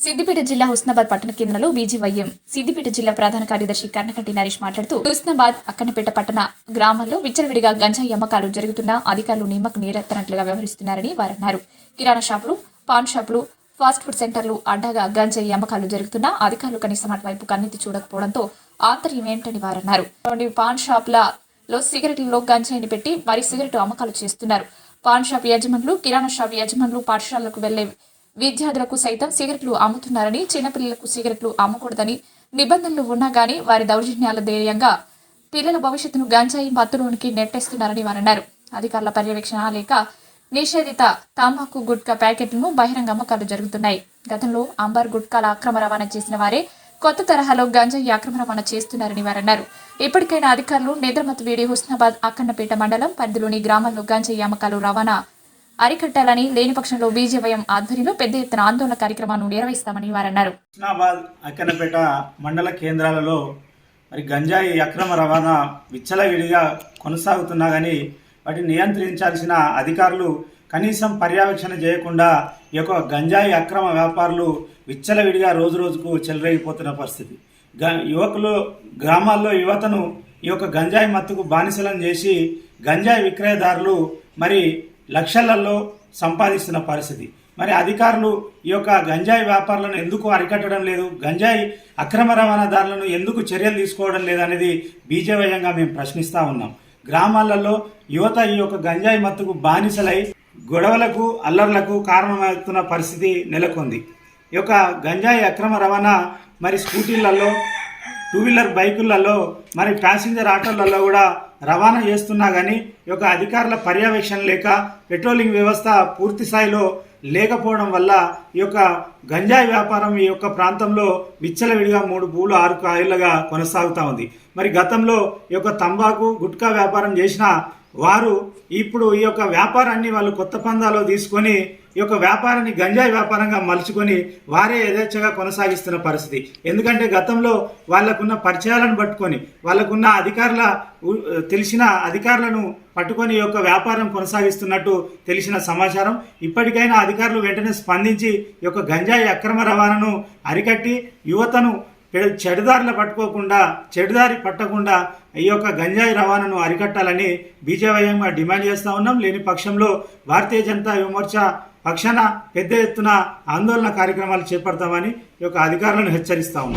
సిద్దిపేట జిల్లా హుస్నాబాద్ పట్టణ కేంద్రంలో బీజేవైఎం సిద్దిపేట జిల్లా ప్రధాన కార్యదర్శి కర్ణకంటి నరేష్ మాట్లాడుతూ హుస్నాబాద్ అక్కన్నపేట పట్టణ గ్రామాల్లో విచ్చలవిడిగా గంజాయి అమ్మకాలు జరుగుతున్నా అధికారులు నిమ్మకు నీరెత్తనట్లుగా వ్యవహరిస్తున్నారని వారన్నారు. కిరాణా షాపులు, పాన్ షాపులు, ఫాస్ట్ ఫుడ్ సెంటర్లు అడ్డాగా గంజాయి అమ్మకాలు జరుగుతున్నా అధికారులు కనీసం అటువైపు కన్నెత్తి చూడకపోవడంతో ఆంతర్యం ఏంటని వారన్నారు. పాన్ షాపులలో సిగరెట్లలో గంజాయిని పెట్టి మరి సిగరెట్ అమ్మకాలు చేస్తున్నారు. పాన్ షాప్ యజమానులు, కిరాణా షాప్ యజమానులు పాఠశాలలకు వెళ్లే విద్యార్థులకు సైతం సిగరెట్లు అమ్ముతున్నారని, చిన్నపిల్లలకు సిగరెట్లు అమ్మకూడదని నిబంధనలు ఉన్నా గానీ వారి దౌర్జన్యాల ధైర్యంగా పిల్లల భవిష్యత్తును గంజాయి మత్తులోనికి నెట్టేస్తున్నారని వారన్నారు. అధికారుల పర్యవేక్షణ లేక నిషేధిత తంబాకు గుట్కా ప్యాకెట్లను బహిరంగ అమ్మకాలు జరుగుతున్నాయి. గతంలో అంబర్ గుట్కాల అక్రమ రవాణా చేసిన వారే కొత్త తరహాలో గంజాయి అక్రమ రవాణా చేస్తున్నారని వారన్నారు. ఇప్పటికైనా అధికారులు నిద్రమత్తు వీడి హుస్నాబాద్ అక్కన్నపేట మండలం పరిధిలోని గ్రామాల్లో గంజాయి అమ్మకాలు రవాణా అరికట్టాలని, లేని పక్షంలో బీజేవైఎం ఆధ్వర్యంలో పెద్ద ఎత్తున ఆందోళన కార్యక్రమాన్ని నిర్వహిస్తామని వారన్నారు. హుస్నాబాద్ అక్కన్నపేట మండల కేంద్రాలలో మరి గంజాయి అక్రమ రవాణా విచ్చలవిడిగా కొనసాగుతున్నా కానీ వాటిని నియంత్రించాల్సిన అధికారులు కనీసం పర్యవేక్షణ చేయకుండా ఈ యొక్క గంజాయి అక్రమ వ్యాపారులు విచ్చలవిడిగా రోజు రోజుకు చెలరేగిపోతున్న పరిస్థితి. యువకులు గ్రామాల్లో యువతను ఈ యొక్క గంజాయి మత్తుకు బానిసలను చేసి గంజాయి విక్రయదారులు మరి లక్షలలో సంపాదిస్తున్న పరిస్థితి. మరి అధికారులు ఈ యొక్క గంజాయి వ్యాపారులను ఎందుకు అరికట్టడం లేదు, గంజాయి అక్రమ రవాణాదారులను ఎందుకు చర్యలు తీసుకోవడం లేదనేది బీజేవైఎంగా మేము ప్రశ్నిస్తూ ఉన్నాం. గ్రామాలలో యువత ఈ యొక్క గంజాయి మత్తుకు బానిసలై గొడవలకు అల్లర్లకు కారణమవుతున్న పరిస్థితి నెలకొంది. ఈ యొక్క గంజాయి అక్రమ రవాణా మరి స్కూటీలలో, టూ వీలర్ బైకులలో, మరి ప్యాసింజర్ ఆటోలలో కూడా రవాణా చేస్తున్నా కానీ ఈ యొక్క అధికారుల పర్యవేక్షణ లేక పెట్రోలింగ్ వ్యవస్థ పూర్తి స్థాయిలో లేకపోవడం వల్ల ఈ యొక్క గంజాయి వ్యాపారం ఈ యొక్క ప్రాంతంలో విచ్చలవిడిగా 3 పూలు 6 కాయలుగా కొనసాగుతూ ఉంది. మరి గతంలో ఈ యొక్క తంబాకు గుట్కా వ్యాపారం చేసిన వారు ఇప్పుడు ఈ యొక్క వ్యాపారాన్ని వాళ్ళు కొత్త పందాలో తీసుకొని ఈ యొక్క వ్యాపారాన్ని గంజాయి వ్యాపారంగా మలుచుకొని వారే యథేచ్ఛగా కొనసాగిస్తున్న పరిస్థితి. ఎందుకంటే గతంలో వాళ్ళకున్న పరిచయాలను పట్టుకొని, వాళ్ళకున్న తెలిసిన అధికారులను పట్టుకొని ఈ యొక్క వ్యాపారం కొనసాగిస్తున్నట్టు తెలిసిన సమాచారం. ఇప్పటికైనా అధికారులు వెంటనే స్పందించి ఈ యొక్క గంజాయి అక్రమ రవాణాను అరికట్టి యువతను చెడుదారి పట్టకుండా ఈ యొక్క గంజాయి రవాణాను అరికట్టాలని బీజేవైఎంగా డిమాండ్ చేస్తూ ఉన్నాం. లేని పక్షంలో భారతీయ జనతా యువమోర్చా పక్షాన పెద్ద ఎత్తున ఆందోళన కార్యక్రమాలు చేపడతామని ఈ యొక్క అధికారులను హెచ్చరిస్తా ఉన్నాం.